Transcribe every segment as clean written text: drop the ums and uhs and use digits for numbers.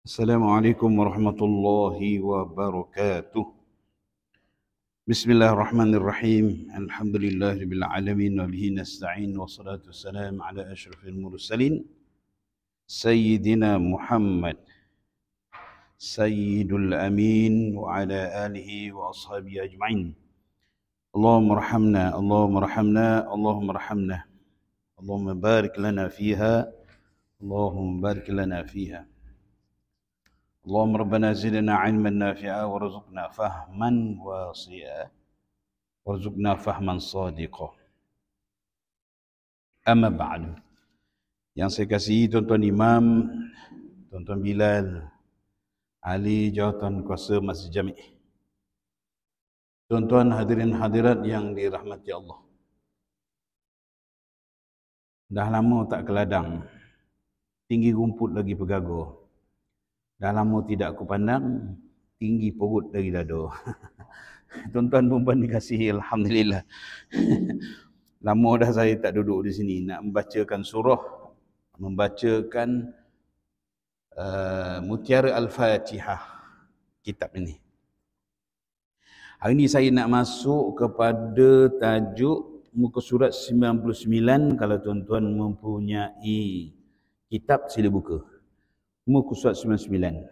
Assalamualaikum warahmatullahi wabarakatuh. Bismillahirrahmanirrahim. Alhamdulillahirabbil alamin wa bihi nasta'in wassalatu wassalamu ala asyrafil mursalin sayyidina Muhammad sayyidul amin wa ala alihi wa ashabihi ajma'in. Allahumma rahamna, Allahumma rahamna, Allahumma rahamna. Allahumma barik lana fiha, Allahumma barik lana fiha. Allahumma rabbana zidna ilman nafi'a warzuqna fahman wasi'a warzuqna fahman sadiqa. Amma ba'du. Yang saya kasihi tuan-tuan imam, tuan-tuan Bilal, ahli jawatan kuasa Masjid Jami', tuan-tuan hadirin hadirat yang dirahmati Allah. Dah lama tak ke ladang, tinggi rumput lagi pegagur. Dah lama tidak aku pandang, tinggi perut dari dada. Tuan-tuan perempuan dikasihi, alhamdulillah. Lama dah saya tak duduk di sini nak membacakan surah, membacakan Mutiara Al-Fatihah, kitab ini. Hari ini saya nak masuk kepada tajuk muka surat 99. Kalau tuan-tuan mempunyai kitab, sila buka. Muka surat 99.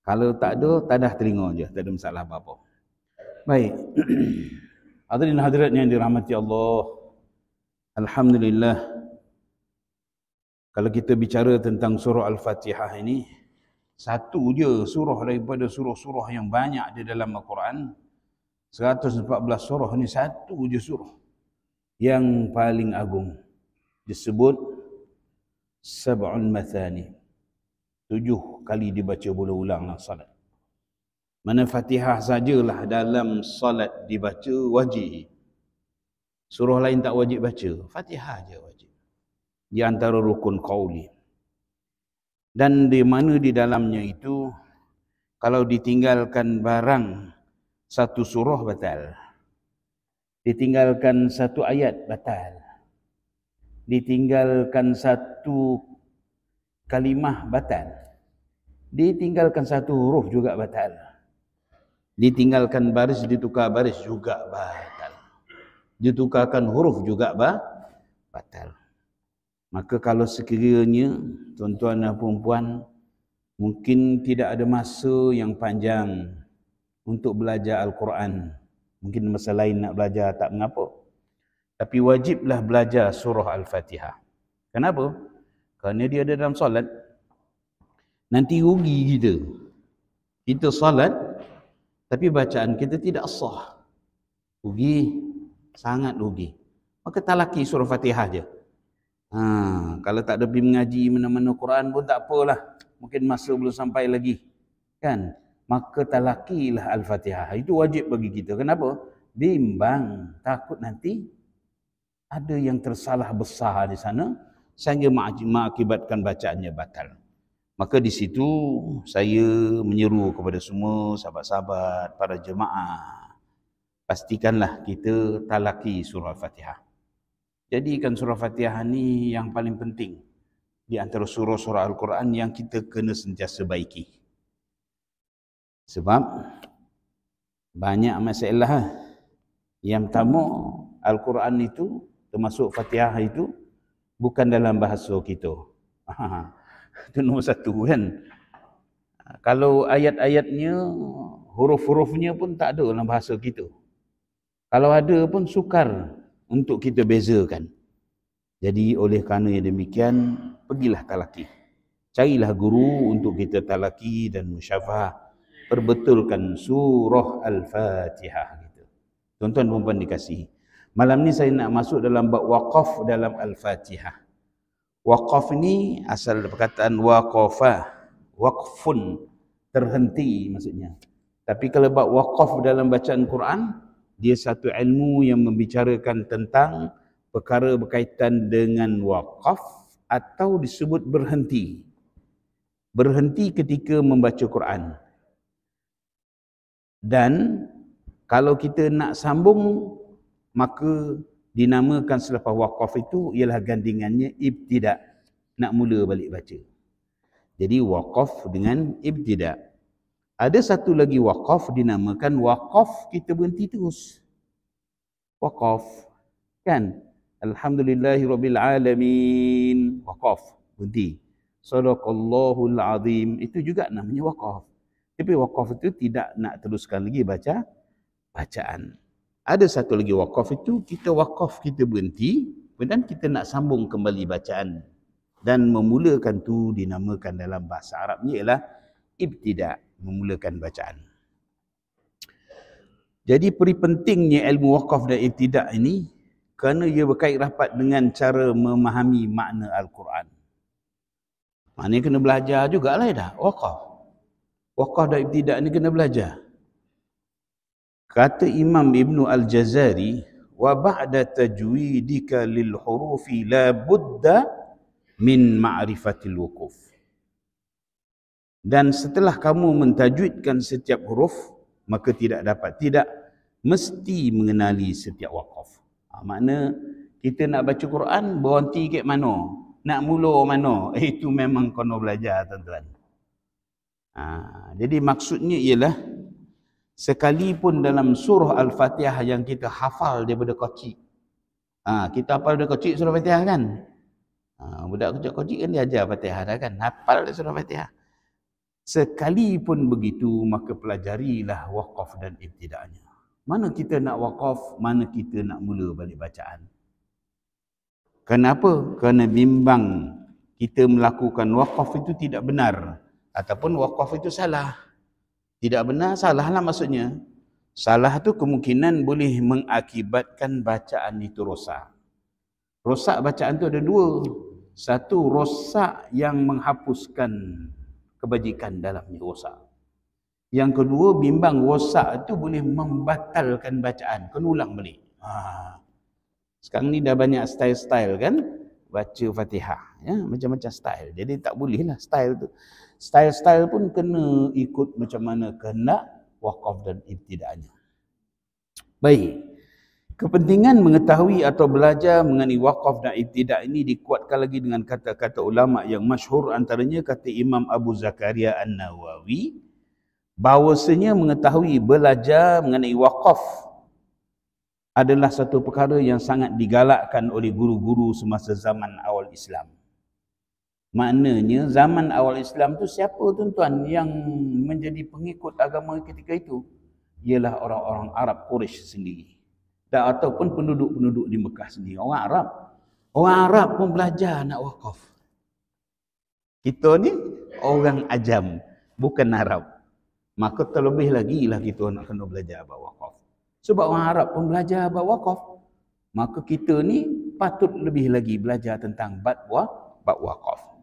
Kalau tak ada, tadah telinga je, tak ada masalah apa-apa. Baik. Hadirin hadirat yang dirahmati Allah, alhamdulillah. Kalau kita bicara tentang surah Al-Fatihah ini, satu je surah daripada surah-surah yang banyak di dalam Al-Quran. 114 surah ni, satu je surah yang paling agung, disebut Sab'un Mathani. 7 kali dibaca berulang dalam salat. Mana Fatihah sajalah dalam salat dibaca wajib. Surah lain tak wajib baca, Fatihah je wajib. Di antara rukun qauli. Dan di mana di dalamnya itu, kalau ditinggalkan barang satu surah batal. Ditinggalkan satu ayat batal. Ditinggalkan satu kalimah batal. Ditinggalkan satu huruf juga batal. Ditinggalkan baris, ditukar baris juga batal. Ditukarkan huruf juga batal. Maka kalau sekiranya tuan-tuan dan puan-puan mungkin tidak ada masa yang panjang untuk belajar Al-Quran, mungkin masa lain nak belajar tak mengapa, tapi wajiblah belajar surah Al-Fatihah. Kenapa? Kerana dia ada dalam solat. Nanti rugi kita. Kita solat, tapi bacaan kita tidak sah. Rugi, sangat rugi. Maka talaki surah Fatihah je. Kalau tak ada pergi mengaji mana-mana Quran pun tak apalah. Mungkin masa belum sampai lagi. Kan? Maka talakilah Al-Fatihah. Itu wajib bagi kita. Kenapa? Bimbang. Takut nanti ada yang tersalah besar di sana, sehingga mengakibatkan bacaannya batal. Maka di situ saya menyeru kepada semua sahabat-sahabat, para jemaah, pastikanlah kita talaki surah Al-Fatihah. Jadikan surah Al-Fatihah ni yang paling penting di antara surah-surah Al-Quran yang kita kena sentiasa baiki. Sebab banyak masalah. Yang pertama, Al-Quran itu, termasuk Fatihah itu, bukan dalam bahasa kita. Itu nombor satu kan. Kalau ayat-ayatnya, huruf-hurufnya pun tak ada dalam bahasa kita. Kalau ada pun sukar untuk kita bezakan. Jadi oleh kerana yang demikian, pergilah talaki. Carilah guru untuk kita talaki dan musyafah. Perbetulkan surah Al-Fatihah gitu. Tuan-tuan perempuan dikasihi. Malam ni saya nak masuk dalam bab waqaf dalam Al-Fatihah. Waqaf ni asal perkataan waqafa, waqfun, terhenti maksudnya. Tapi kalau bab waqaf dalam bacaan Quran, dia satu ilmu yang membicarakan tentang perkara berkaitan dengan waqaf atau disebut berhenti. Berhenti ketika membaca Quran. Dan kalau kita nak sambung, maka dinamakan selepas waqaf itu ialah gandingannya ibtida', nak mula balik baca. Jadi waqaf dengan ibtida. Ada satu lagi waqaf dinamakan waqaf kita berhenti terus. Waqaf kan? Alhamdulillahirabbil alamin. Waqaf, berhenti. Sadaqallahul azim, itu juga namanya waqaf. Tapi waqaf itu tidak nak teruskan lagi bacaan. Ada satu lagi waqaf itu kita waqaf, kita berhenti dan kita nak sambung kembali bacaan. Dan memulakan tu dinamakan dalam bahasa Arabnya ialah ibtida, memulakan bacaan. Jadi peri pentingnya ilmu waqaf dan ibtida ini kerana ia berkait rapat dengan cara memahami makna Al-Quran. Maknanya kena belajar jugalah dah waqaf. Waqaf dan ibtida ni kena belajar. Kata Imam Ibn Al-Jazari, wa ba'da tajwidika lil hurufi la budda min ma'rifatil wuquf. Dan setelah kamu mentajwidkan setiap huruf, maka tidak mesti mengenali setiap waqaf. Makna kita nak baca Quran berhenti kat mana, nak mula mana, itu memang kena belajar tuan-tuan. Jadi maksudnya ialah sekalipun dalam surah Al-Fatihah yang kita hafal daripada kecil, kita hafal daripada kecil surah Fatihah kan. Budak kecil-kecil kan dia ajar Fatihah dah kan, hafal surah Fatihah. Sekalipun begitu, maka pelajarilah waqaf dan ibtida'nya. Mana kita nak waqaf, mana kita nak mula balik bacaan. Kenapa? Kerana bimbang kita melakukan waqaf itu tidak benar, ataupun waqaf itu salah. Tidak benar, salah lah maksudnya. Salah tu kemungkinan boleh mengakibatkan bacaan itu rosak. Rosak bacaan tu ada dua. Satu, rosak yang menghapuskan kebajikan dalamnya, rosak. Yang kedua, bimbang rosak itu boleh membatalkan bacaan. Kena ulang balik. Sekarang ni dah banyak style-style kan, baca Fatihah. Ya, macam-macam style. Jadi tak boleh lah style tu. Style-style pun kena ikut macam mana kehendak waqaf dan ibtida'nya. Baik. Kepentingan mengetahui atau belajar mengenai waqaf dan ibtida' ini dikuatkan lagi dengan kata-kata ulama yang masyhur, antaranya kata Imam Abu Zakaria An-Nawawi, bahawasanya mengetahui belajar mengenai waqaf adalah satu perkara yang sangat digalakkan oleh guru-guru semasa zaman awal Islam. Maknanya zaman awal Islam tu siapa tuan-tuan yang menjadi pengikut agama ketika itu? Ialah orang-orang Arab Quraisy sendiri. Ataupun penduduk-penduduk di Mekah sendiri, orang Arab. Orang Arab pun belajar nak waqaf. Kita ni orang ajam, bukan Arab. Maka terlebih lagi lah kita nak kena belajar bab waqaf. Sebab orang Arab pun belajar bab waqaf, maka kita ni patut lebih lagi belajar tentang bab waqaf.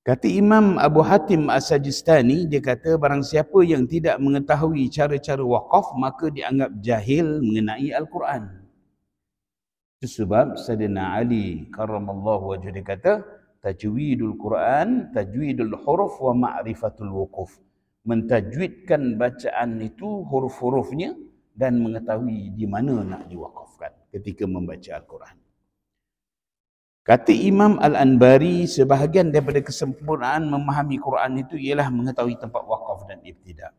Kata Imam Abu Hatim As-Sajistani, dia kata barang siapa yang tidak mengetahui cara-cara waqaf, maka dianggap jahil mengenai Al-Quran. Itu sebab Sayyidina Ali karramallahu wajhah dia kata, tajwidul Quran, tajwidul huruf wa ma'rifatul wuquf. Mentajwidkan bacaan itu huruf-hurufnya dan mengetahui di mana nak diwaqafkan ketika membaca Al-Quran. Kata Imam Al-Anbari, sebahagian daripada kesempurnaan memahami Quran itu ialah mengetahui tempat waqaf dan ibtida'.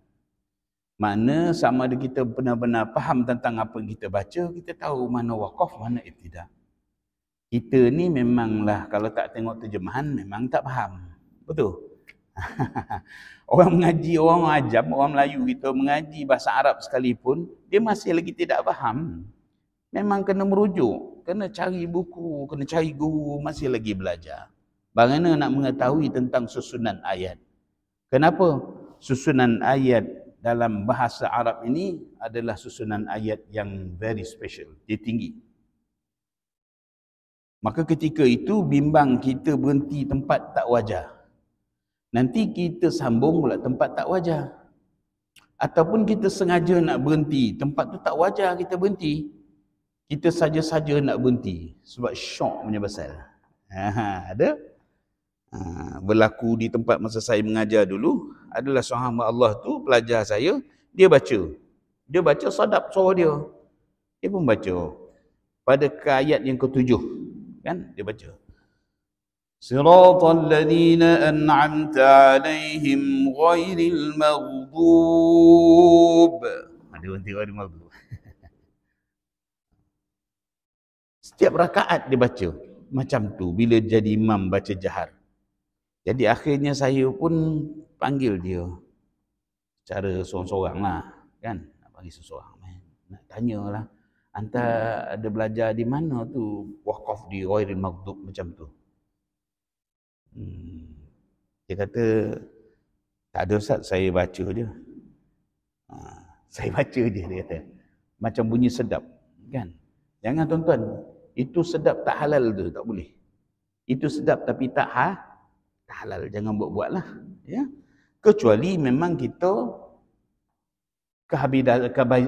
Makna sama ada kita benar-benar faham tentang apa yang kita baca, kita tahu mana waqaf, mana ibtida'. Kita ni memanglah kalau tak tengok terjemahan memang tak faham. Betul? Orang mengaji, orang ajam, orang Melayu kita mengaji bahasa Arab sekalipun, dia masih lagi tidak faham. Memang kena merujuk, kena cari buku, kena cari guru, masih lagi belajar. Bagaimana nak mengetahui tentang susunan ayat? Kenapa? Susunan ayat dalam bahasa Arab ini adalah susunan ayat yang very special, dia tinggi. Maka ketika itu bimbang kita berhenti tempat tak wajar. Nanti kita sambung pula tempat tak wajar. Ataupun kita sengaja nak berhenti, tempat tu tak wajar kita berhenti. Kita saja-saja nak berhenti sebab syok punya pasal. Ada berlaku di tempat masa saya mengajar dulu, adalah seorang hamba Allah tu, pelajar saya, dia baca sadap suara dia pun baca pada ayat yang ke-7 kan, dia baca Siratal ladzina an'amta 'alaihim ghairil maghdub. Ada berhenti ghairil maghdub. Setiap rakaat dia baca macam tu bila jadi imam baca jahar. Jadi akhirnya saya pun panggil dia cara seorang-seorang lah, kan? Nak panggil seorang-seorang, nak tanyalah, anta ada belajar di mana tu waqaf di ghairil maghdub macam tu? Dia kata, tak ada Ustaz, saya baca je. Saya baca je, dia kata. Macam bunyi sedap, kan? Jangan tuan-tuan, itu sedap tak halal tu, tak boleh. Itu sedap tapi tak halal, jangan buat-buat lah. Ya? Kecuali memang kita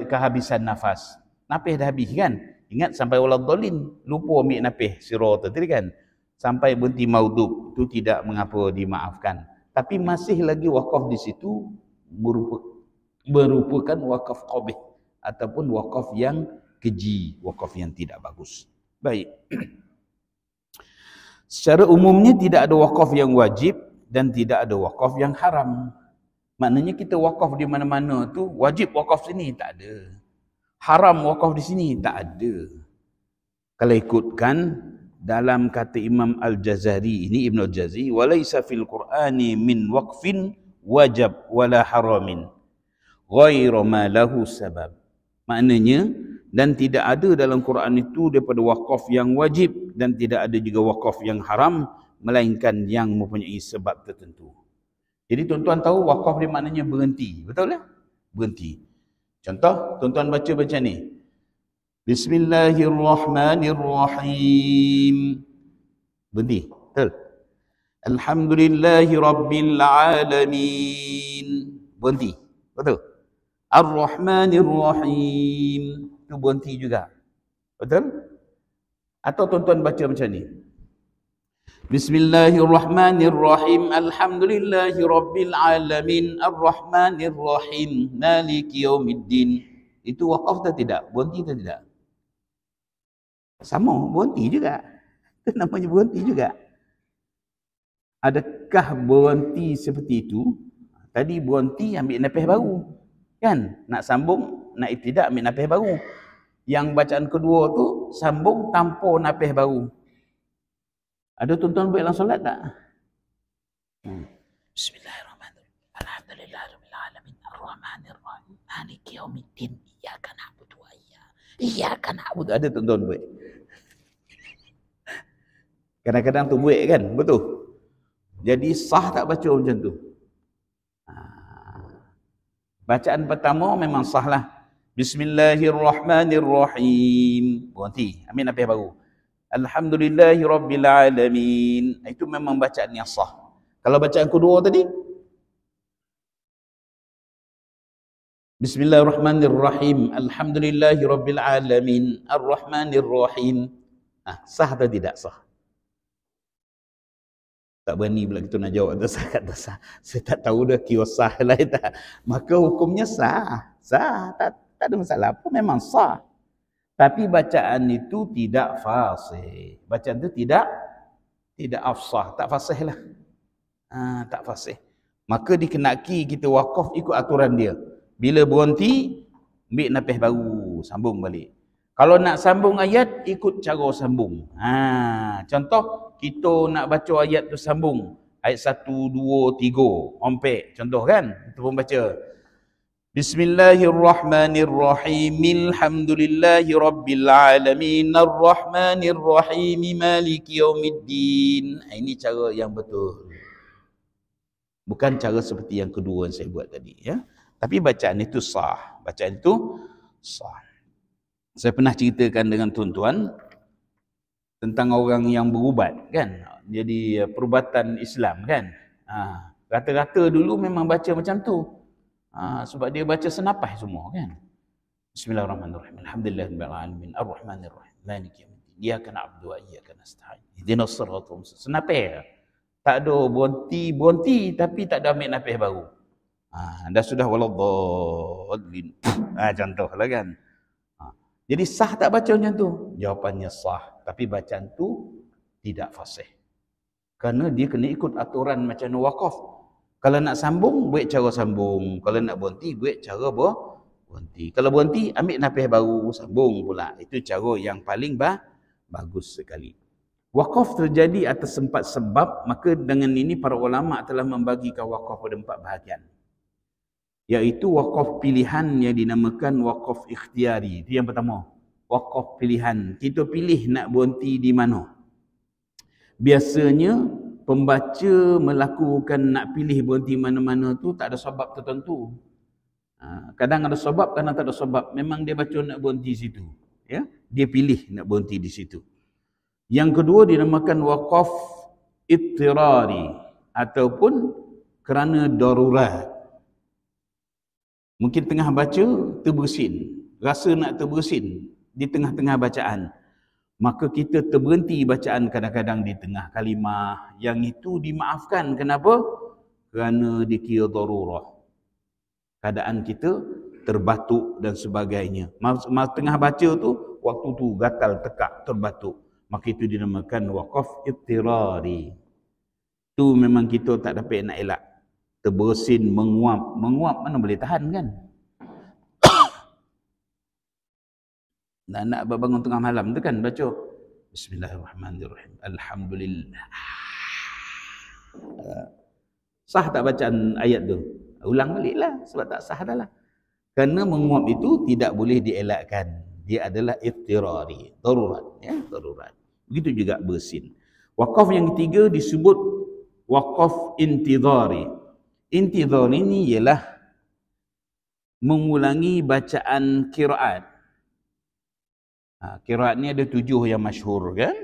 kehabisan nafas. Napih dah habis kan? Ingat sampai waladhdallin, lupa ambil napih sirah tadi kan? Sampai berhenti maudub, tu tidak mengapa dimaafkan. Tapi masih lagi wakaf di situ merupakan wakaf qabih ataupun wakaf yang keji, wakaf yang tidak bagus. Baik. Secara umumnya tidak ada wakaf yang wajib dan tidak ada wakaf yang haram. Maknanya kita wakaf di mana-mana tu wajib wakaf sini, tak ada. Haram wakaf di sini, tak ada. Kalau ikutkan dalam kata Imam Al-Jazari ini, Ibn Al-Jazari, walaysa fil Qur'ani min waqfin wajab wala haramin ghairu ma lahu sabab. Maknanya, dan tidak ada dalam Quran itu daripada wakaf yang wajib dan tidak ada juga wakaf yang haram melainkan yang mempunyai sebab tertentu. Jadi tuan-tuan tahu wakaf dia maknanya berhenti, betul tak? Berhenti. Contoh, tuan-tuan baca macam ni. Bismillahirrahmanirrahim. Berhenti, betul? Alhamdulillahi rabbil alamin. Berhenti, betul? Ar-Rahmanir-Rahim. Itu berhenti juga, betul? Atau tuan-tuan baca macam ni. Bismillahirrahmanirrahim. Alhamdulillahi rabbil alamin. Ar-Rahmanir-Rahim. Maliki yaumiddin. Itu wakaf atau tidak? Berhenti atau tidak? Sama, berhenti juga. Itu namanya berhenti juga. Adakah berhenti seperti itu? Tadi berhenti ambil nafas baru. Kan? Nak sambung, nak ibtidak ambil nafas baru. Yang bacaan kedua tu sambung tanpa nafas baru. Ada tuan-tuan buat dalam solat tak? Bismillahirrahmanirrahim. Alhamdulillahirabbil alamin. Ar-Rahmanir-Rahim. Maliki yaumiddin. Iyyaka na'budu wa iyyaka na'budu. Ada tuan-tuan buat. Kadang-kadang tu buat kan? Betul. Jadi sah tak baca macam tu? Bacaan pertama memang sah lah. Bismillahirrahmanirrahim. Berhenti. Ambil nafas baru. Alhamdulillahirabbil alamin. Itu memang bacaan yang sah. Kalau bacaan kedua tadi, Bismillahirrahmanirrahim. Alhamdulillahirabbil alamin. Ar-Rahmanir-Rahim. Sah atau tidak sah? Tak berani pula kita nak jawab tak sah kata sah. Saya tak tahu dah kira sah lah tak. Maka hukumnya sah. Sah. Tak ada masalah apa, memang sah. Tapi bacaan itu tidak fasih. Bacaan itu tidak afsah, tak fasih lah. Tak fasih. Maka dikenaki kita wakaf ikut aturan dia. Bila berhenti, ambil nafas baru, sambung balik. Kalau nak sambung ayat, ikut cara sambung. Contoh, kita nak baca ayat tu sambung. Ayat 1, 2, 3, ompek. Contoh kan? Kita pun baca. Bismillahirrahmanirrahim. Alhamdulillahi rabbil alamin. Ar-Rahmanir-Rahim. Maliki yaumiddin. Ini cara yang betul. Bukan cara seperti yang kedua yang saya buat tadi. Ya? Tapi bacaan itu sah. Bacaan itu sah. Saya pernah ceritakan dengan tuan-tuan tentang orang yang berubat kan. Jadi perubatan Islam kan. Rata-rata dulu memang baca macam tu. Sebab dia baca senapas semua kan. Bismillahirrahmanirrahim. Alhamdulillahirabbil alamin. Ar-Rahmanir-Rahim. Maliki yaumiddin. Iyyaka na'budu wa iyyaka nasta'in. Ihdinas siratal mustaqim. Senapas. Tak ada berhenti tapi tak ada ambil nafas baru. Dah sudah waladhdallin. Contohlah kan. Jadi sah tak baca macam tu? Jawapannya sah. Tapi bacaan tu tidak fasih. Kerana dia kena ikut aturan macam mana wakaf. Kalau nak sambung, buat cara sambung. Kalau nak berhenti, buat cara berhenti. Kalau berhenti, ambil nafas baru, sambung pula. Itu cara yang paling bagus sekali. Wakaf terjadi atas 4 sebab, maka dengan ini para ulama telah membagikan wakaf pada 4 bahagian. Iaitu wakaf pilihan yang dinamakan wakaf ikhtiari. Itu yang pertama. Wakaf pilihan. Kita pilih nak berhenti di mana. Biasanya pembaca melakukan nak pilih berhenti mana-mana tu tak ada sebab tertentu. Kadang ada sebab, kadang tak ada sebab. Memang dia baca nak berhenti situ. Ya? Dia pilih nak berhenti di situ. Yang kedua dinamakan wakaf ittirari ataupun kerana darurat. Mungkin tengah baca terbersin, rasa nak terbersin di tengah-tengah bacaan. Maka kita terberhenti bacaan kadang-kadang di tengah kalimah. Yang itu dimaafkan. Kenapa? Kerana dikira darurah. Keadaan kita terbatuk dan sebagainya. Tengah baca tu, waktu tu gatal, tekak, terbatuk. Maka itu dinamakan wakaf ittirari. Tu memang kita tak dapat nak elak. Terbersin, menguap. Menguap mana boleh tahan kan? Nak bangun tengah malam tu kan baca Bismillahirrahmanirrahim. Alhamdulillah. Sah tak bacaan ayat tu? Ulang baliklah sebab tak sah dah lah. Kerana menguap itu tidak boleh dielakkan. Dia adalah ittirari, darurat, ya, darurat. Begitu juga bersin. Wakaf yang ketiga disebut wakaf intidhari. Intidhari ini ialah mengulangi bacaan qiraat. Qiraat ni ada 7 yang masyhur kan.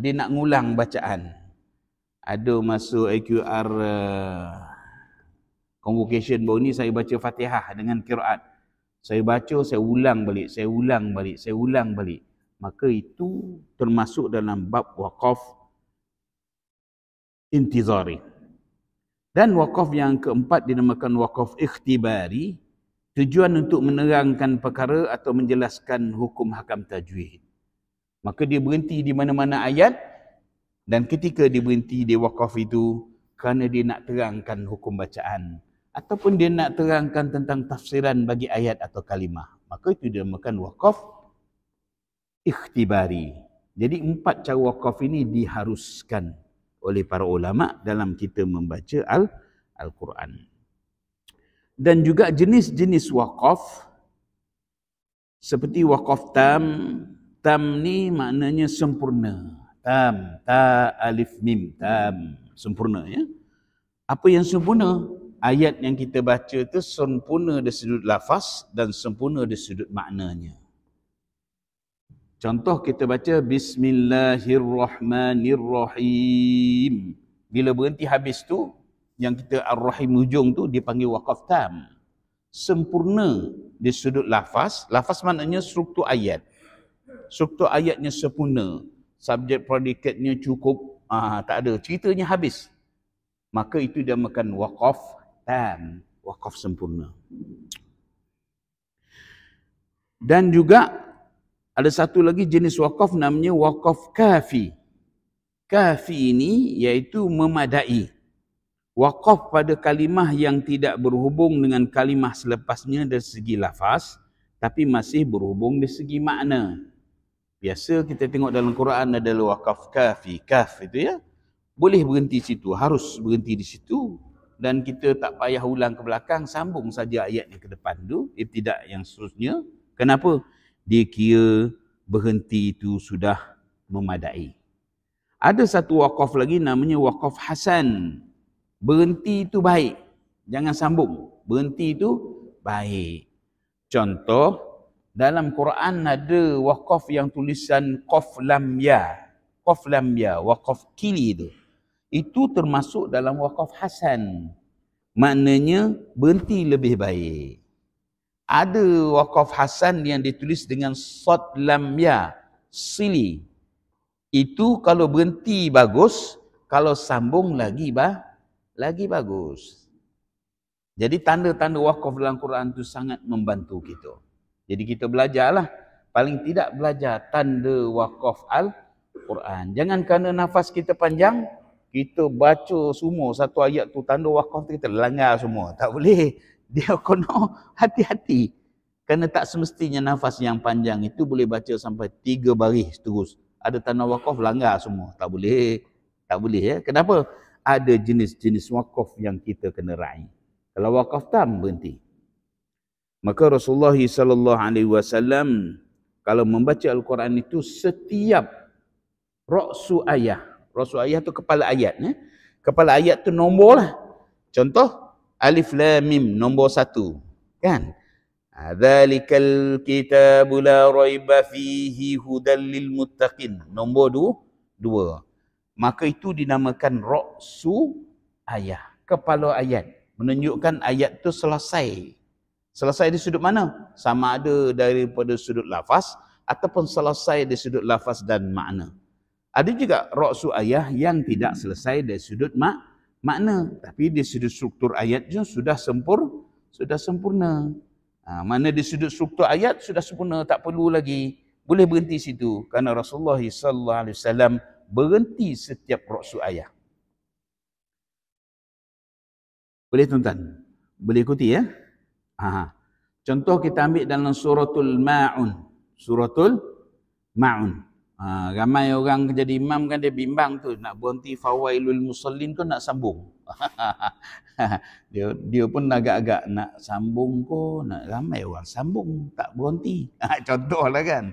Dia nak ngulang bacaan. Ada masuk AQR convocation baru ni saya baca Fatihah dengan qiraat. Saya baca, saya ulang balik, saya ulang balik, saya ulang balik. Maka itu termasuk dalam bab wakaf intizari. Dan wakaf yang keempat dinamakan wakaf ikhtibari. Tujuan untuk menerangkan perkara atau menjelaskan hukum hakam tajwid. Maka dia berhenti di mana-mana ayat dan ketika dia berhenti di wakaf itu kerana dia nak terangkan hukum bacaan ataupun dia nak terangkan tentang tafsiran bagi ayat atau kalimah. Maka itu dinamakan wakaf ikhtibari. Jadi 4 cara wakaf ini diharuskan oleh para ulama dalam kita membaca Al-Quran. Dan juga jenis-jenis wakaf seperti wakaf tam. Tam ni maknanya sempurna. Tam, ta, alif, mim, tam. Sempurna ya. Apa yang sempurna? Ayat yang kita baca tu sempurna dari sudut lafaz dan sempurna dari sudut maknanya. Contoh kita baca Bismillahirrahmanirrahim. Bila berhenti habis tu, yang kita Ar-Rahim hujung tu dipanggil wakaf tam. Sempurna di sudut lafaz. Lafaz maknanya struktur ayat. Struktur ayatnya sempurna. Subjek predikatnya cukup. Tak ada. Ceritanya habis. Maka itu dinamakan wakaf tam. Wakaf sempurna. Dan juga ada satu lagi jenis wakaf namanya wakaf kafi. Kafi ini iaitu memadai. Wakaf pada kalimah yang tidak berhubung dengan kalimah selepasnya dari segi lafaz, tapi masih berhubung dari segi makna. Biasa kita tengok dalam Quran ada wakaf kafi, kaf itu ya. Boleh berhenti situ, harus berhenti di situ. Dan kita tak payah ulang ke belakang, sambung saja ayat yang ke depan tu, ibtidak yang seterusnya. Kenapa? Dia kira berhenti itu sudah memadai. Ada satu wakaf lagi namanya wakaf hasan. Berhenti itu baik. Jangan sambung. Berhenti itu baik. Contoh, dalam Quran ada wakaf yang tulisan qaf lam ya. Qaf lam ya, wakaf kili itu. Itu termasuk dalam wakaf hasan. Maknanya berhenti lebih baik. Ada wakaf hasan yang ditulis dengan sad lam ya, sili. Itu kalau berhenti bagus, kalau sambung lagi bagus. Jadi tanda-tanda wakaf dalam Quran itu sangat membantu kita. Jadi kita belajarlah. Paling tidak belajar tanda wakaf Al-Quran. Jangan kerana nafas kita panjang, Kita baca semua satu ayat tu tanda wakaf tu kita langgar semua. Tak boleh. Dia kena hati-hati. Kerana tak semestinya nafas yang panjang itu boleh baca sampai 3 baris terus. Ada tanda wakaf langgar semua. Tak boleh. Tak boleh ya. Kenapa? Ada jenis-jenis wakaf yang kita kena raih. Kalau wakaf tam berhenti. Maka Rasulullah SAW kalau membaca Al-Quran itu setiap ra'su ayah. Ra'su ayah tu kepala ayat. Kepala ayat tu nombor lah. Contoh, Alif Lam Mim nombor 1. Kan? Dzalikal kitabu la raiba fihi hudal lil muttaqin. Nombor 2. Maka itu dinamakan ra'su ayah. Kepala ayat. Menunjukkan ayat tu selesai. Selesai di sudut mana? Sama ada daripada sudut lafaz ataupun selesai di sudut lafaz dan makna. Ada juga ra'su ayah yang tidak selesai dari sudut makna. Tapi di sudut struktur ayatnya sudah sempurna. Mana di sudut struktur ayat sudah sempurna, tak perlu lagi. Boleh berhenti situ. Kerana Rasulullah SAW berhenti setiap ra'su ayah. Boleh tuan-tuan? Boleh ikuti ya? Contoh kita ambil dalam suratul Ma'un. Suratul Ma'un. Ramai orang jadi imam kan dia bimbang tu. Nak berhenti fawailul musallin tu nak sambung. dia pun agak-agak nak sambung ko. Ramai orang sambung. Tak berhenti. Contohlah kan.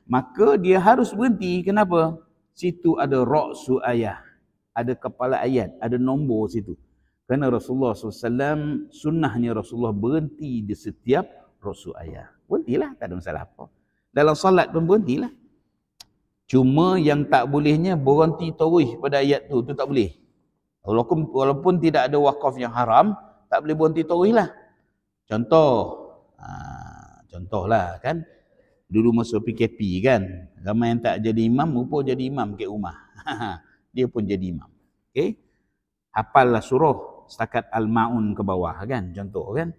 Maka dia harus berhenti. Kenapa? Situ ada ra'su ayah. Ada kepala ayat. Ada nombor situ. Kerana Rasulullah SAW, sunnahnya Rasulullah berhenti di setiap ra'su ayah. Berhentilah, tak ada masalah apa. Dalam salat pun berhentilah. Cuma yang tak bolehnya berhenti terus pada ayat tu tak boleh. Walaupun tidak ada wakaf yang haram, tak boleh berhenti terus lah. Contohlah kan, dulu masa PKP kan, ramai yang tak jadi imam, rupa jadi imam kat rumah. Dia pun jadi imam. Okay? Hafallah surah setakat Al-Ma'un ke bawah kan, contoh kan.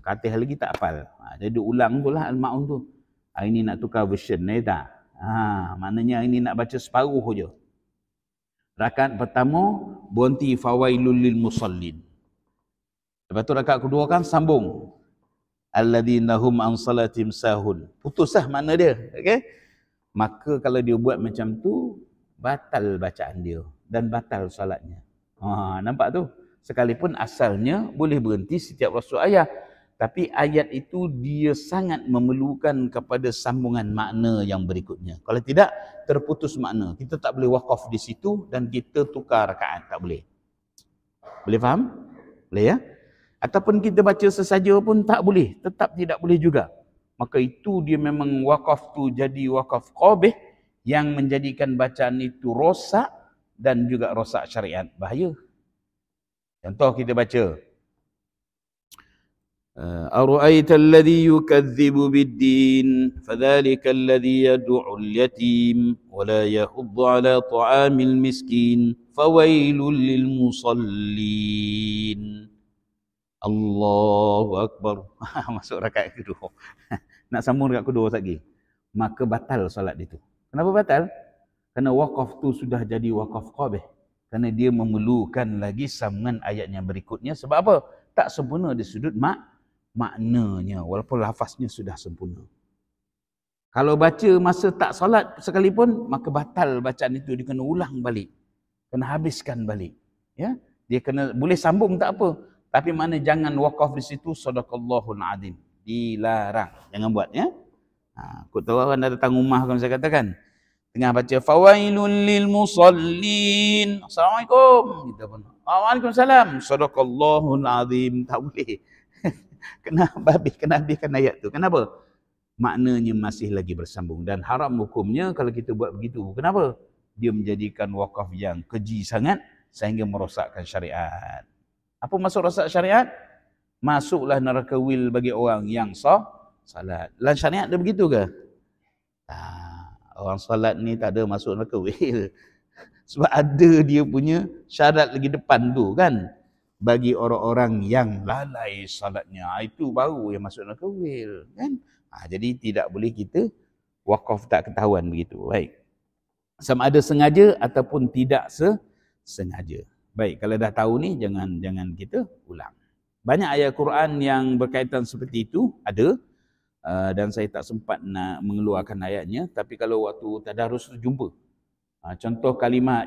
Katih lagi tak hafal. Jadi ulang tu lah Al-Ma'un tu. Ini nak tukar version ni tak? Maknanya ini nak baca separuh je. Rakaat pertama berhenti fawailul lil musallin. Lepas tu rakaat kedua kan sambung. Alladzina hum an salatim sahun. Putuslah makna dia, okey? Maka kalau dia buat macam tu, batal bacaan dia dan batal solatnya. Nampak tu? Sekalipun asalnya boleh berhenti setiap ra'su ayat, tapi ayat itu dia sangat memerlukan kepada sambungan makna yang berikutnya. Kalau tidak, terputus makna. Kita tak boleh wakaf di situ dan kita tukar rakaat, tak boleh. Boleh faham? Boleh ya? Ataupun kita baca sesaja pun tak boleh, tetap tidak boleh juga. Maka itu dia memang wakaf tu jadi wakaf qabih yang menjadikan bacaan itu rosak dan juga rosak syariat. Bahaya. Contoh kita baca. Ara'aita alladhi yukadzibu bid-din fadhalika alladhi yad'u al-yatim wa la yahuddu 'ala ta'amil miskin fawailul lil musallin. Allahu akbar. Masuk rakaat kedua. Nak sambung rakaat kedua lagi. Maka batal solat itu. Kenapa batal? Kerana wakaf tu sudah jadi wakaf qabih. Kerana dia memerlukan lagi sambungan ayat yang berikutnya. Sebab apa? Tak sempurna di sudut maknanya. Walaupun lafaznya sudah sempurna. Kalau baca masa tak solat sekalipun, maka batal bacaan itu. Dia kena ulang balik. Kena habiskan balik. Ya, dia kena, boleh sambung tak apa. Tapi mana jangan wakaf di situ, sadaqallahul azim. Dilarang. Jangan buat ya. Aku tahu orang datang rumah kan saya katakan. Tengah baca fawailul lil musallin. Assalamualaikum. Kita pun. Waalaikumsalam. Sadaqallahul azim. Tak boleh. Kena habiskan ayat tu. Kenapa? Maknanya masih lagi bersambung dan haram hukumnya kalau kita buat begitu. Kenapa? Dia menjadikan wakaf yang keji sangat sehingga merosakkan syariat. Apa maksud rosak syariat? Masuklah neraka wil bagi orang yang salat. Dalam syariat dia begitu ke? Orang salat ni tak ada masuk neraka wil. Sebab ada dia punya syarat lagi depan tu kan. Bagi orang-orang yang lalai salatnya. Itu baru yang masuk neraka wil. Kan? Jadi tidak boleh kita wakaf tak ketahuan begitu. Baik. Sama ada sengaja ataupun tidak sengaja. Baik, kalau dah tahu ni jangan kita ulang. Banyak ayat Quran yang berkaitan seperti itu ada, dan saya tak sempat nak mengeluarkan ayatnya, tapi kalau waktu tadarus jumpa. Contoh kalimah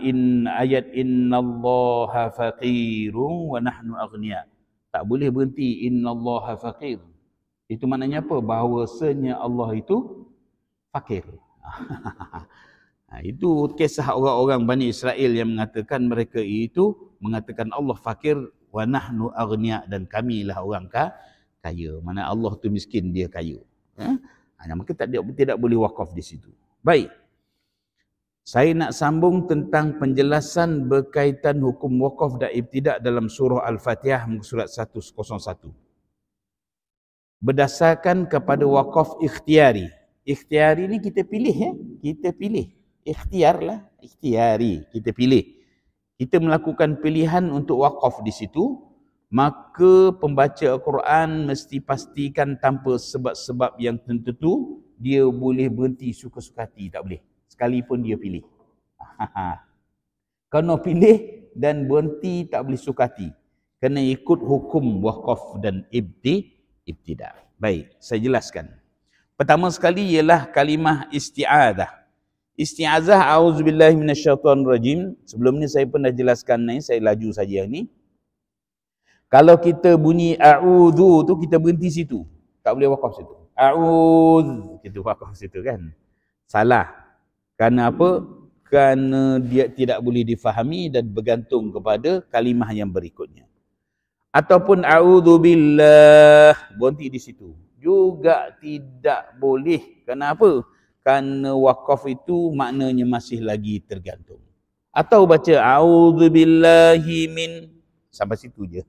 ayat innallaha faqirun wa nahnu aghnia. Tak boleh berhenti innallaha faqir. Itu maknanya apa? Bahawasanya Allah itu fakir. Itu kisah orang-orang Bani Israel yang mengatakan mereka itu mengatakan Allah fakir wa nahnu aghnia, dan kamilah orang kaya. Mana Allah tu miskin, dia kaya. Maka tidak boleh wakaf di situ. Baik. Saya nak sambung tentang penjelasan berkaitan hukum wakaf dan ibtidak dalam surah Al-Fatihah surat 101. Berdasarkan kepada wakaf ikhtiari. Ikhtiari ni kita pilih ya. Kita pilih. Ikhtiar lah, ikhtiari, kita pilih. Kita melakukan pilihan untuk wakaf di situ, maka pembaca Al-Quran mesti pastikan tanpa sebab-sebab yang tertentu dia boleh berhenti suka-suka hati, tak boleh. Sekalipun dia pilih. Kena pilih dan berhenti tak boleh suka hati. Kena ikut hukum wakaf dan ibtidak. Baik, saya jelaskan. Pertama sekali ialah kalimah isti'adah. Isti'azah auzubillahi minasyaitonirrajim. Sebelum ni saya pun dah jelaskan ni, saya laju saja ni. Kalau kita bunyi a'udzu tu kita berhenti situ. Tak boleh wakaf situ. A'udz, kita wakaf situ kan. Salah. Kerana apa? Kerana dia tidak boleh difahami dan bergantung kepada kalimah yang berikutnya. Ataupun a'udzubillah, berhenti di situ. Juga tidak boleh. Kenapa? Kerana wakaf itu maknanya masih lagi tergantung. Atau baca a'udzubillahi min, sampai situ je.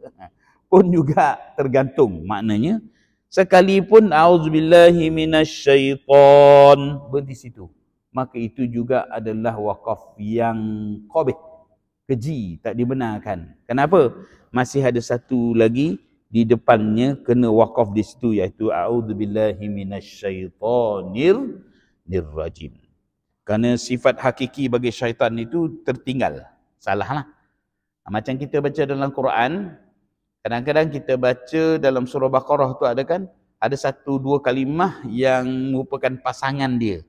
Pun juga tergantung maknanya. Sekalipun a'udzubillahi minasyaitan, berhenti situ. Maka itu juga adalah wakaf yang qabih, keji, tak dibenarkan. Kenapa? Masih ada satu lagi di depannya kena wakaf di situ, iaitu a'udzubillahi minasyaitonir rajim. Kerana sifat hakiki bagi syaitan itu tertinggal. Salahlah. Macam kita baca dalam Quran, kadang-kadang kita baca dalam surah Baqarah tu ada kan, ada satu dua kalimah yang merupakan pasangan dia.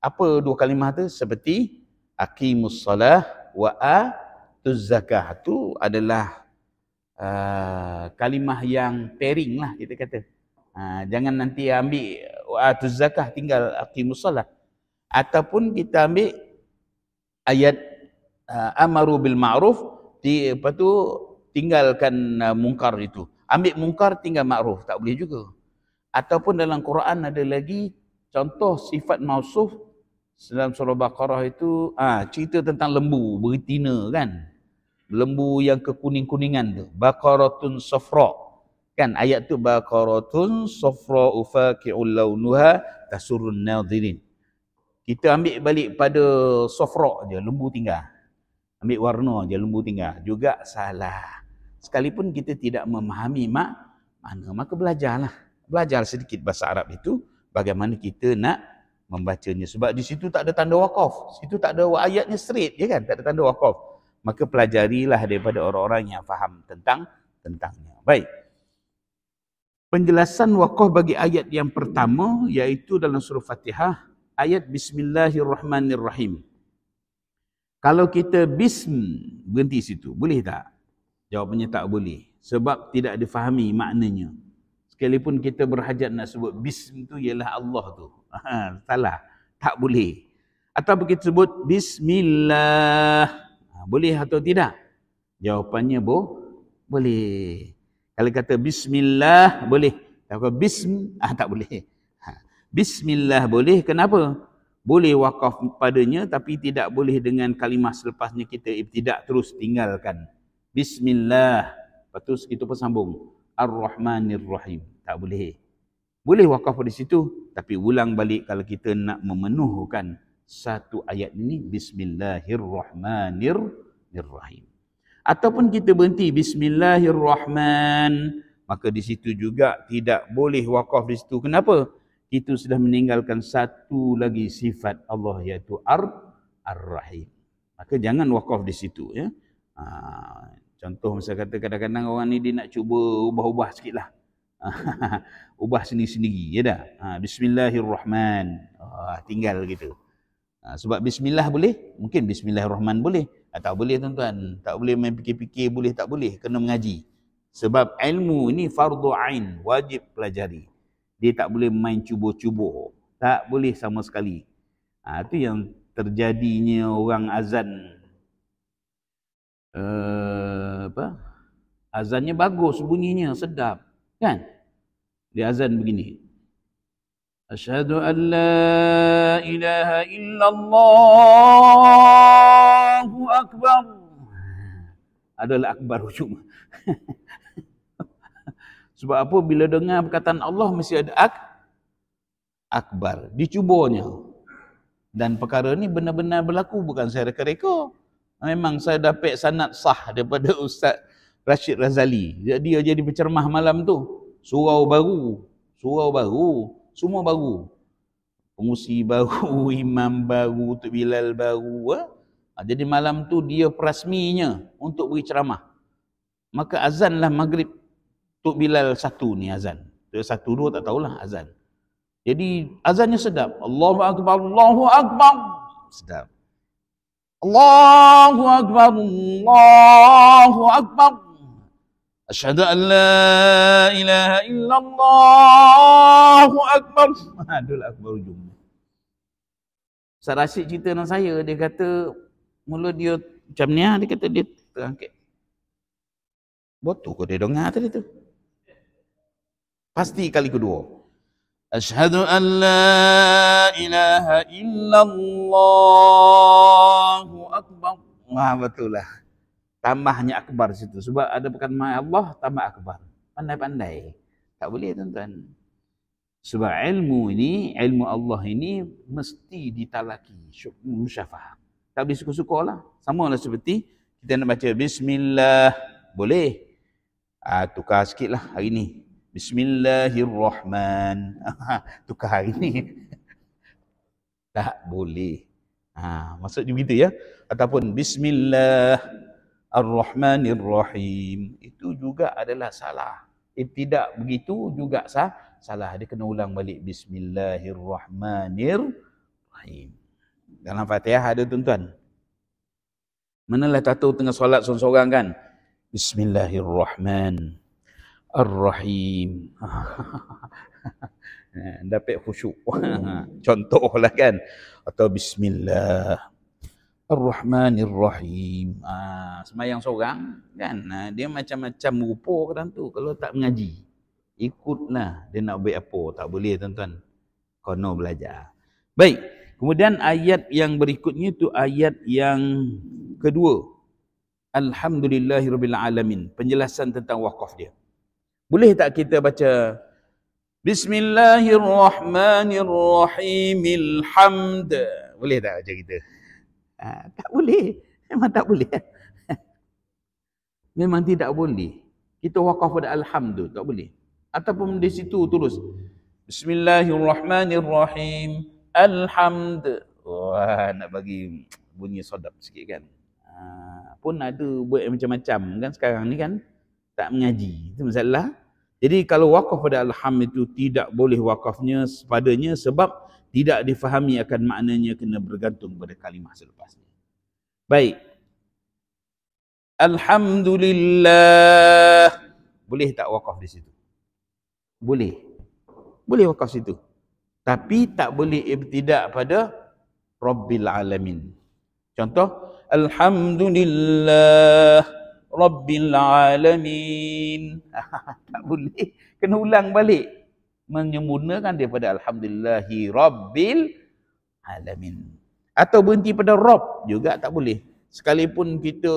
Apa dua kalimah tu? Seperti aqimus salah wa atuz zakah. Itu adalah kalimah yang pairing lah kita kata. Jangan nanti ambil atuz zakah tinggal aqimus salah. Ataupun kita ambil ayat amaru bil ma'ruf, lepas tu tinggalkan mungkar itu. Ambil mungkar tinggal ma'ruf, tak boleh juga. Ataupun dalam Quran ada lagi contoh sifat mausuf dalam surah Baqarah itu cerita tentang lembu betina kan. Lembu yang kekuning-kuningan tu, baqaratun safra. Kan ayat tu baqaratun safra faqi'ul launuha tasurrun nadhirin. Kita ambil balik pada safra je, lembu tinggal. Ambil warna je, lembu tinggal. Juga salah. Sekalipun kita tidak memahami makna, maka belajarlah. Belajar sedikit bahasa Arab itu, bagaimana kita nak membacanya. Sebab di situ tak ada tanda wakaf. Situ tak ada ayatnya straight je kan, tak ada tanda wakaf. Maka pelajarilah daripada orang-orang yang faham tentangnya. Baik. Penjelasan wakaf bagi ayat yang pertama, iaitu dalam surah Fatihah, ayat Bismillahirrahmanirrahim. Kalau kita berhenti situ, boleh tak? Jawapannya tak boleh. Sebab tidak difahami maknanya. Sekalipun kita berhajat nak sebut bism tu ialah Allah tu. Salah. Tak boleh. Atau kita sebut Bismillah. Boleh atau tidak? Jawapannya boleh. Kalau kata Bismillah boleh. Kalau bism tak boleh. Bismillah boleh. Kenapa? Boleh wakaf padanya, tapi tidak boleh dengan kalimah selepasnya kita ibtidak terus tinggalkan. Bismillah. Lepas tu kita pun sambung. Ar-Rahmanir-Rahim. Tak boleh. Boleh wakaf di situ, tapi ulang balik kalau kita nak memenuhkan satu ayat ini, Bismillahirrahmanirrahim. Ataupun kita berhenti Bismillahirrahman, maka di situ juga tidak boleh wakaf di situ. Kenapa? Kita sudah meninggalkan satu lagi sifat Allah, iaitu Ar-Rahim. Maka jangan wakaf di situ ya. Contoh misal kata kadang-kadang orang ni dia nak cuba ubah-ubah sikit lah. Ubah sendiri-sendiri, ya dah. Bismillahirrahman. Tinggal gitu. Sebab bismillah boleh, mungkin bismillahirrahman boleh. Tak boleh tuan-tuan. Tak boleh main fikir-fikir, boleh tak boleh. Kena mengaji. Sebab ilmu ini fardu ain, wajib pelajari. Dia tak boleh main cuba-cuba. Tak boleh sama sekali. Itu yang terjadinya orang azan. Azannya bagus bunyinya, sedap. Kan? Dia azan begini. Asyhadu an la ilaha illallah akbar. Adalah akbar hujung. Sebab apa? Bila dengar perkataan Allah mesti ada akbar. Dicubanya. Dan perkara ni benar-benar berlaku, bukan saya reka-reka. Memang saya dapat sanad sah daripada Ustaz Rashid Razali. Dia jadi penceramah malam tu. Surau baru, semua baru. Pengusi baru, imam baru, Tok Bilal baru. Jadi malam tu dia perasminya untuk beri ceramah. Maka azanlah maghrib. Tok Bilal satu ni azan. Satu dua tak tahulah azan. Jadi azannya sedap. Allahu Akbar, Allahu Akbar. Sedap. Allahu Akbar, Allahu Akbar. Asyhadu an la ilaha illallah akbar. Adalah akbar ujung. Ustaz Rashid cerita dengan saya, dia kata mula dia macam ni, dia kata dia terangkat. Betul ke dia dengar tadi tu? Pasti kali kedua. Asyhadu an la ilaha illallah akbar. Betul lah. Tambahnya akbar situ. Sebab ada perkataan Allah tambah akbar. Pandai-pandai. Tak boleh tuan-tuan. Sebab ilmu ini, ilmu Allah ini mesti ditalaki. Musyafah. Tak boleh suka-suka lah. Sama lah seperti kita nak baca Bismillah. Boleh. Tukar sikit lah hari ni. Bismillahirrahman. Tukar hari ni. Tak boleh. Maksudnya begitu ya. Ataupun Bismillah Ar-Rahmanir-Rahim. Itu juga adalah salah. Tidak begitu juga salah. Dia kena ulang balik. Bismillahirrahmanir-Rahim. Dalam Fatihah ada tuan-tuan. Manalah tak tahu tengah solat seorang-seorang kan. Bismillahirrahmanir-Rahim. Dapat khusyuk. Contohlah kan. Atau Bismillah Ar-Rahmanir-Rahim. Semayang seorang kan, dia macam-macam rupa kadang tu kalau tak mengaji. Ikutlah dia nak buat apa, tak boleh tuan-tuan. Kena belajar. Baik, kemudian ayat yang berikutnya tu ayat yang kedua. Alhamdulillahirabbil alamin. Penjelasan tentang wakaf dia. Boleh tak kita baca Bismillahirrahmanirrahim. Alhamd. Boleh tak baca kita? Tak boleh. Memang tak boleh. Memang tidak boleh. Kita wakaf pada alhamd, tak boleh. Ataupun di situ tulis Bismillahirrahmanirrahim. Alhamd. Wah, nak bagi bunyi sedap sikit kan. Pun ada buat macam-macam kan sekarang ni kan. Tak mengaji. Itu masalah. Jadi kalau wakaf pada alhamd itu tidak boleh wakafnya padanya sebab tidak difahami akan maknanya, kena bergantung pada kalimah selepasnya. Baik. Alhamdulillah. Boleh tak wakaf di situ? Boleh. Boleh wakaf situ. Tapi tak boleh ibtidak pada Rabbil Alamin. Contoh, Alhamdulillah Rabbil Alamin. Tak boleh. Kena ulang balik. Menyempurnakan daripada Alhamdulillahi Rabbil Alamin. Atau berhenti pada Rabb juga tak boleh. Sekalipun kita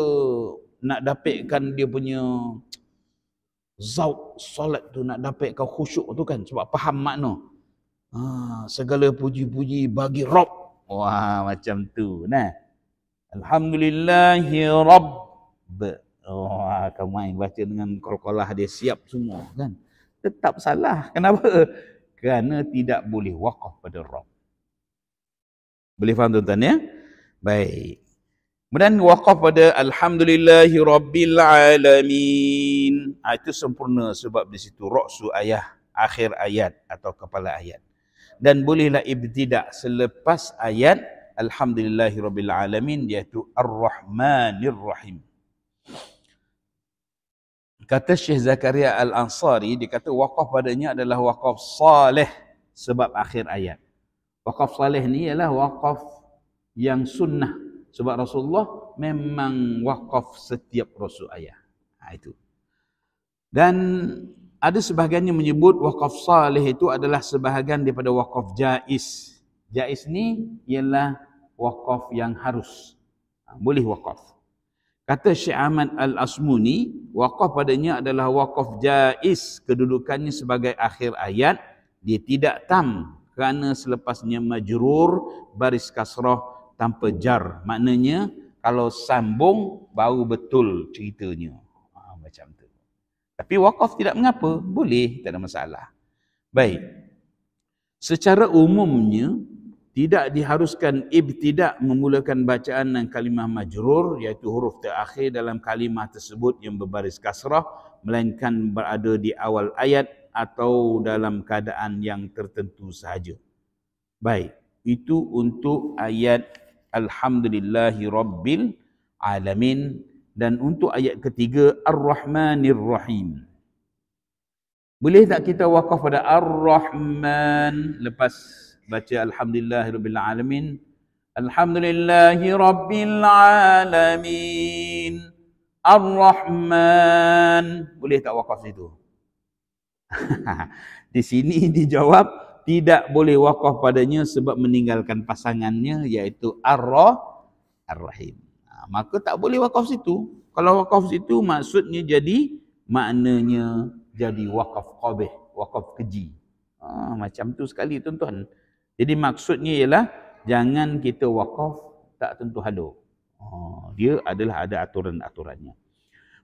nak dapatkan dia punya zauq solat tu, nak dapatkan khusyuk tu kan, sebab faham makna. Segala puji-puji bagi Rabb. Wah, macam tu. Nah. Alhamdulillahi Rabb. Wah, kamu main baca dengan kol-kolah dia siap semua kan. Tetap salah. Kenapa? Kerana tidak boleh wakaf pada Rabb. Boleh faham tuan-tuan ya? Baik. Kemudian waqaf pada Alhamdulillahi Rabbil Alamin. Itu sempurna sebab di situ ra'su ayat, akhir ayat atau kepala ayat. Dan bolehlah ibtidak selepas ayat Alhamdulillahi Rabbil Alamin, iaitu Ar-Rahmanir Rahim. Kata Syekh Zakaria Al-Ansari, dia kata waqaf padanya adalah waqaf salih sebab akhir ayat. Waqaf salih ni ialah waqaf yang sunnah. Sebab Rasulullah memang waqaf setiap rasul ayat. Itu. Dan ada sebahagiannya menyebut waqaf salih itu adalah sebahagian daripada waqaf jaiz. Jaiz ni ialah waqaf yang harus. Boleh waqaf. Kata Syekh Ahmad Al-Asmuni, waqaf padanya adalah waqaf jaiz, kedudukannya sebagai akhir ayat. Dia tidak tam kerana selepasnya majrur, baris kasrah tanpa jar. Maknanya kalau sambung baru betul ceritanya. Macam tu. Tapi waqaf tidak mengapa, boleh, tak ada masalah. Baik. Secara umumnya tidak diharuskan ibtidak memulakan bacaan dengan kalimah majrur, iaitu huruf terakhir dalam kalimah tersebut yang berbaris kasrah, melainkan berada di awal ayat atau dalam keadaan yang tertentu sahaja. Baik, itu untuk ayat Alhamdulillahi Rabbil Alamin. Dan untuk ayat ketiga Ar-Rahmanir Rahim. Boleh tak kita waqaf pada Ar-Rahman lepas baca Alhamdulillahi Rabbil Alamin? Alhamdulillahi Rabbil Alamin Ar-Rahman. Boleh tak waqaf situ? Di sini dijawab tidak boleh waqaf padanya sebab meninggalkan pasangannya, iaitu Ar-Rahim. Maka tak boleh waqaf situ. Kalau waqaf situ maksudnya maknanya jadi waqaf qabih, waqaf keji. Macam tu sekali tuan-tuan. Jadi maksudnya ialah jangan kita waqaf tak tentu halu. Dia adalah ada aturan-aturannya.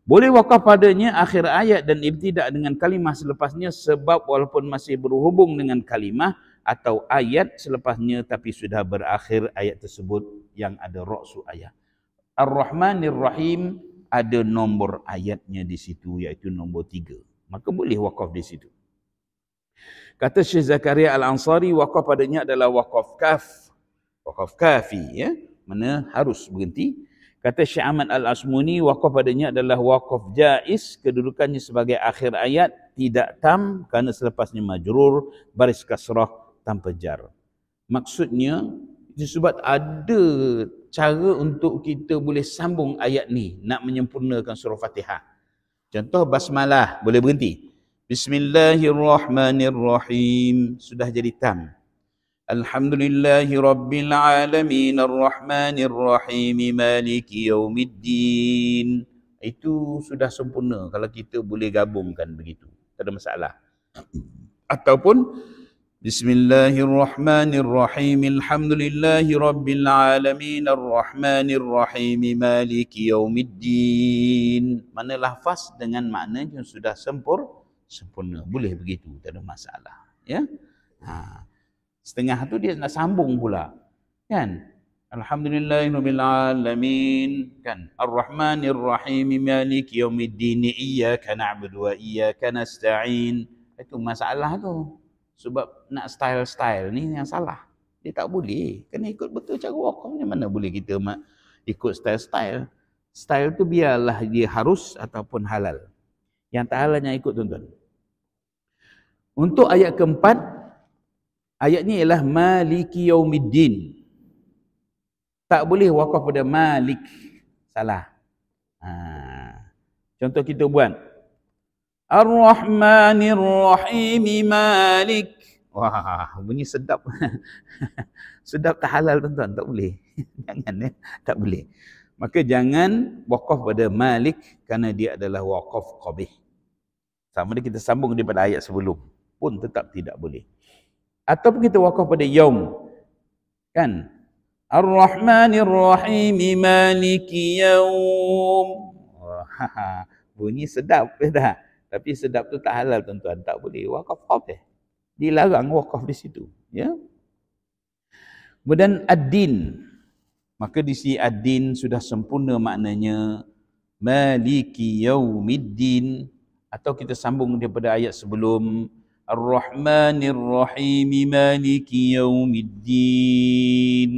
Boleh waqaf padanya akhir ayat dan ibtidak dengan kalimah selepasnya sebab walaupun masih berhubung dengan kalimah atau ayat selepasnya tapi sudah berakhir ayat tersebut yang ada ra'su ayat. Ar-Rahmanir Rahim ada nombor ayatnya di situ, iaitu nombor 3. Maka boleh waqaf di situ. Kata Syekh Zakaria Al-Ansari, waqaf padanya adalah waqaf kaf. Waqaf kafi, ya. Mana harus berhenti. Kata Syekh Ahmad Al-Asmuni, waqaf padanya adalah waqaf jaiz, kedudukannya sebagai akhir ayat, tidak tam kerana selepasnya majrur, baris kasrah tanpa jar. Maksudnya, sebab ada cara untuk kita boleh sambung ayat ni nak menyempurnakan surah Fatihah. Contoh basmalah, boleh berhenti. Bismillahirrahmanirrahim, sudah jadi tam. Alhamdulillahi Rabbil Alamin Ar-Rahmanir-Rahim Maliki Yawmiddin. Itu sudah sempurna kalau kita boleh gabungkan begitu. Tak ada masalah. Ataupun Bismillahirrahmanirrahim Alhamdulillahi Rabbil Alamin Ar-Rahmanir-Rahim Maliki Yawmiddin. Mana lafaz dengan makna yang sudah sempurna. Boleh begitu, tak ada masalah. Ya. Setengah tu dia nak sambung pula. Kan? Alhamdulillahirabbil alamin, kan? Ar-Rahmanir-Rahim Maliki Yawmiddin Iyyaka na'budu wa iyyaka nasta'in. Itu masalah tu. Sebab nak style-style ni yang salah. Dia tak boleh. Kena ikut betul cara waqaf ni. Mana boleh kita ikut style-style. Style tu biarlah dia harus ataupun halal. Yang tak halal yang ikut tuan-tuan. Untuk ayat keempat, ayatnya ialah Maliki Yaumiddin. Tak boleh waqaf pada Malik. Salah. Contoh kita buat. Ar-Rahmanir-Rahim Malik. Wah, bunyi sedap. Sedap tak halal tuan-tuan. Tak boleh. Jangan ya. Tak boleh. Maka jangan waqaf pada Malik kerana dia adalah waqaf qabih. Sama ada kita sambung daripada ayat sebelum pun tetap tidak boleh. Ataupun kita waqaf pada yaum. Kan? Ar-Rahmanir-Rahim Maliki Yaum. Bunyi sedap dah. Tapi sedap tu tak halal tuan-tuan. Tak boleh waqaf qabih. Dilarang waqaf di situ. Ya. Kemudian ad-din. Maka di sini ad-din sudah sempurna maknanya maliki yaumiddin, atau kita sambung daripada ayat sebelum Ar-Rahmanir Rahim maliki yaumiddin,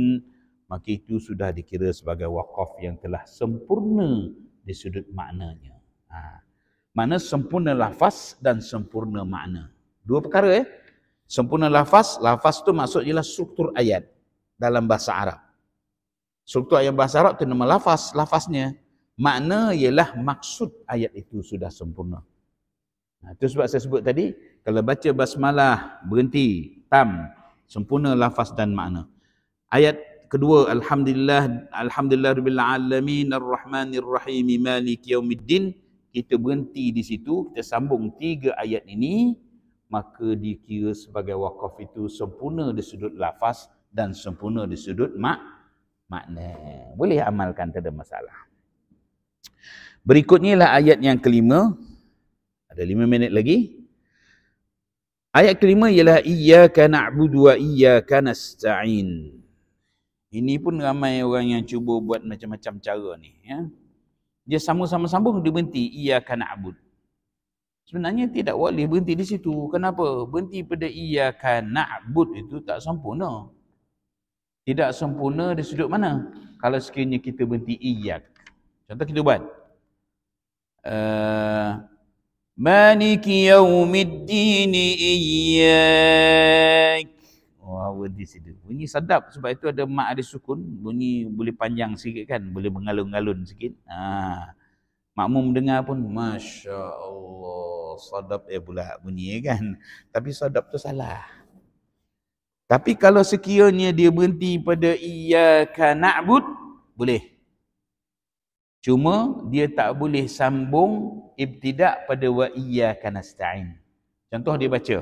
maka itu sudah dikira sebagai waqaf yang telah sempurna di sudut maknanya. Makna sempurna lafaz dan sempurna makna. Dua perkara Sempurna lafaz, lafaz tu maksud ialah struktur ayat dalam bahasa Arab. Struktur ayat bahasa Arab tu nama lafaz, lafaznya. Makna ialah maksud ayat itu sudah sempurna. Itu sebab saya sebut tadi, kalau baca basmalah, berhenti, tam, sempurna lafaz dan makna. Ayat kedua, Alhamdulillahirabbil alamin arrahmanir rahim maliki yaumiddin, kita berhenti di situ, kita sambung 3 ayat ini, maka dikira sebagai waqaf itu sempurna di sudut lafaz dan sempurna di sudut makna. Boleh amalkan, tak ada masalah. Berikutnya lah ayat yang kelima. Ada 5 minit lagi. Ayat kelima ialah iyyaka na'budu wa iyyaka nasta'in. Ini pun ramai orang yang cuba buat macam-macam cara ni, Dia sama-sama sambung, dia berhenti iyyaka na'budu. Sebenarnya tidak boleh berhenti di situ. Kenapa? Berhenti pada iyyaka na'budu itu tak sempurna. Tidak sempurna di sudut mana? Kalau sekiranya kita berhenti iyyak. Contoh kita buat maliki yaumiddin iyyak. Berhenti situ. Bunyi sedap sebab itu ada mat ada sukun. Bunyi boleh panjang sikit kan, boleh mengalun-alun sikit. Makmum dengar pun Masya Allah, sadap pula bunyi kan. Tapi sadap tu salah. Tapi kalau sekiranya dia berhenti pada iyyaka na'bud, boleh. Cuma dia tak boleh sambung ibtidak pada wa iyyaka nasta'in. Contoh dia baca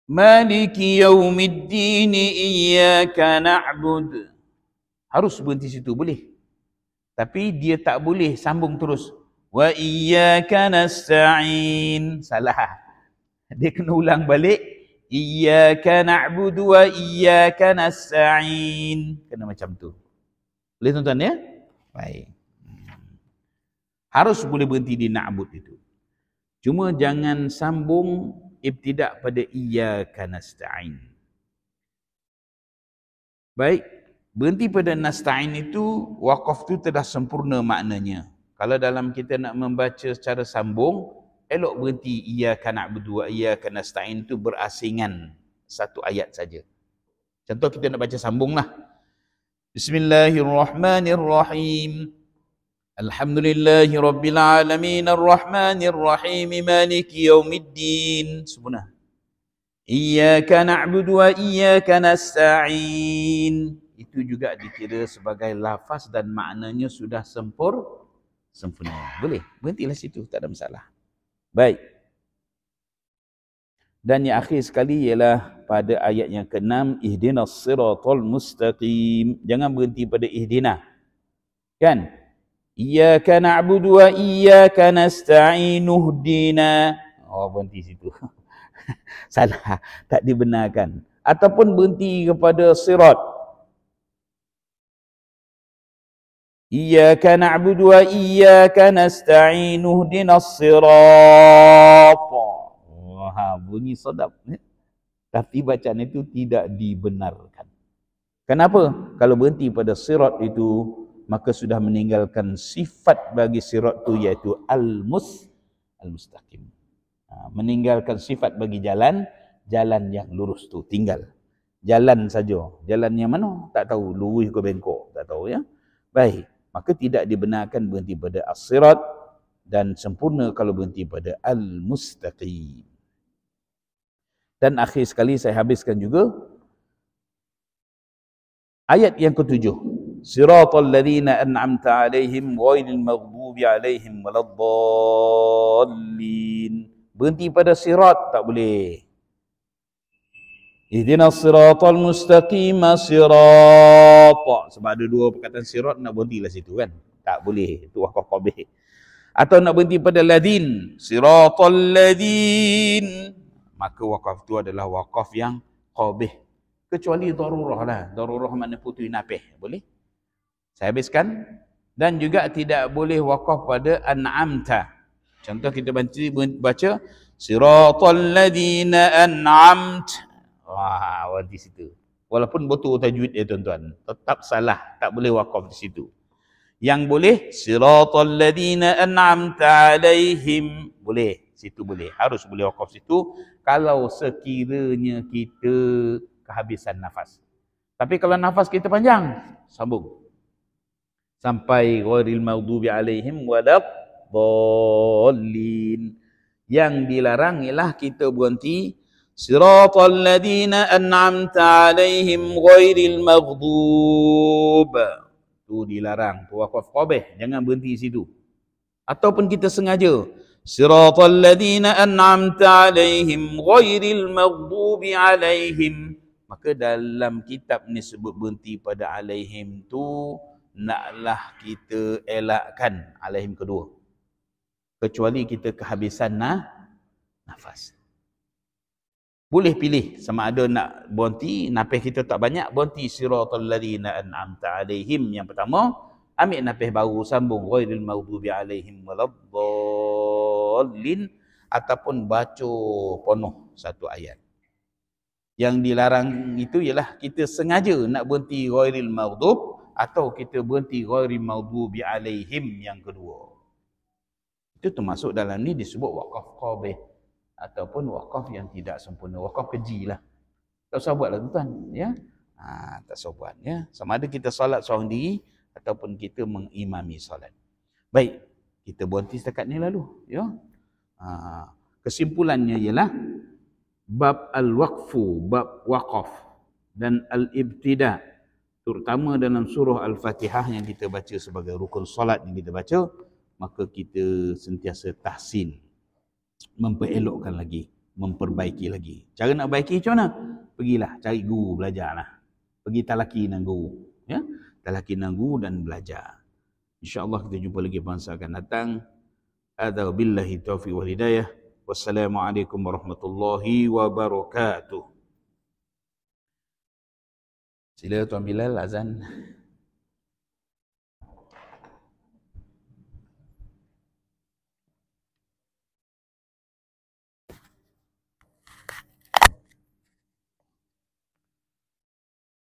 maliki yaumiddin iyyaka na'bud. Harus berhenti situ, boleh. Tapi dia tak boleh sambung terus wa iyyaka nasta'in. Salah. Dia kena ulang balik iyyaka na'budu wa iyyaka nasta'in. Kena macam tu. Boleh tuan-tuan ya? Baik. Harus boleh berhenti di na'bud itu. Cuma jangan sambung ibtidak pada iyyaka nasta'in. Baik. Berhenti pada nasta'in itu, waqaf itu telah sempurna maknanya. Kalau dalam kita nak membaca secara sambung, elok berhenti iyyaka na'budu wa iyyaka nasta'in itu berasingan satu ayat saja. Contoh kita nak baca sambunglah. Bismillahirrahmanirrahim. Alhamdulillahirabbil alamin arrahmanir rahim maliki yaumiddin. Sempurna. Iyyaka na'budu wa iyyaka nasta'in. Itu juga dikira sebagai lafaz dan maknanya sudah sempurna. Boleh, berhentilah situ, tak ada masalah. Baik. Dan yang akhir sekali ialah pada ayat yang ke-6, ihdinas siratal mustaqim. Jangan berhenti pada ihdina. Kan? Iyyaka na'budu wa iyyaka nasta'in uhdina. Berhenti situ. Salah, tak dibenarkan. Ataupun berhenti kepada sirat. Iyyaka na'budu wa iyyaka nasta'in ihdinas sirat. Bunyi sedap. Tapi bacaan itu tidak dibenarkan. Kenapa? Kalau berhenti pada sirat itu, maka sudah meninggalkan sifat bagi sirat itu, iaitu al-mustaqim. Meninggalkan sifat bagi jalan yang lurus tu tinggal. Jalan saja. Jalan yang mana? Tak tahu. Lurus ke bengkok? Tak tahu ya. Baik. Maka tidak dibenarkan berhenti pada as-sirat dan sempurna kalau berhenti pada al-mustaqim. Dan akhir sekali saya habiskan juga ayat yang ke-7. Siratal ladzina an'amta 'alaihim ghairil maghdubi 'alaihim waladdallin. Berhenti pada sirat tak boleh. Ihdinas siratal mustaqim sirata. Sebab ada dua perkataan sirat, nak berhentilah situ kan. Tak boleh. Itu waqaf qabih. Atau nak berhenti pada ladin. Siratal ladin. maka wakaf itu adalah wakaf yang qabih. Kecuali darurah lah. Darurah makna putih napih. Boleh? Saya habiskan. Dan juga tidak boleh wakaf pada an'amta. Contoh kita baca siratal ladzina an'amt. Wah, di situ. Walaupun betul tajwid dia tuan-tuan, tetap salah, tak boleh wakaf di situ. Yang boleh siratal ladzina an'amta alaihim, boleh, situ boleh. Harus boleh wakaf situ kalau sekiranya kita kehabisan nafas. Tapi kalau nafas kita panjang, sambung sampai ghairil maghdubi alaihim waladdallin. Yang dilarang ialah kita berhenti siratal ladzina an'amta alaihim ghairil maghdub. Itu dilarang, tu wakaf qabih, jangan berhenti situ. Ataupun kita sengaja siratal ladzina an'amta alaihim ghairil maghdubi alaihim, maka dalam kitab ni sebut berhenti pada alaihim tu, naklah kita elakkan alaihim kedua. Kecuali kita kehabisan nafas. Boleh pilih sama ada nak berhenti, nafas kita tak banyak, berhenti siratal ladzina an'amta alaihim yang pertama, ambil nafas baru sambung ghairil maghdubi alaihim waladdallin, ataupun baca penuh satu ayat. Yang dilarang itu ialah kita sengaja nak berhenti ghairil maghdub atau kita berhenti ghairil maghdubi alaihim yang kedua. Itu termasuk dalam ni disebut wakaf qabih ataupun wakaf yang tidak sempurna, wakaf keji lah. Tak usah buat lah tuan, ya. Tak usah buat, ya. Sama ada kita solat seorang diri ataupun kita mengimami solat. Baik, kita berhenti setakat ni lalu, ya. Kesimpulannya ialah bab al-waqfu, bab waqaf dan al-ibtida, terutama dalam surah Al-Fatihah yang kita baca sebagai rukun solat yang kita baca, maka kita sentiasa tahsin, memperelokkan lagi, memperbaiki lagi. Cara nak baiki macam mana? Pergilah cari guru, belajarlah. Pergi talaki dengan guru, ya. Talaki dengan guru dan belajar. InsyaAllah kita jumpa lagi bangsa akan datang. Hadza billahi taufiq wal hidayah. Wassalamualaikum warahmatullahi wabarakatuh. Sila Tuan Bilal azan.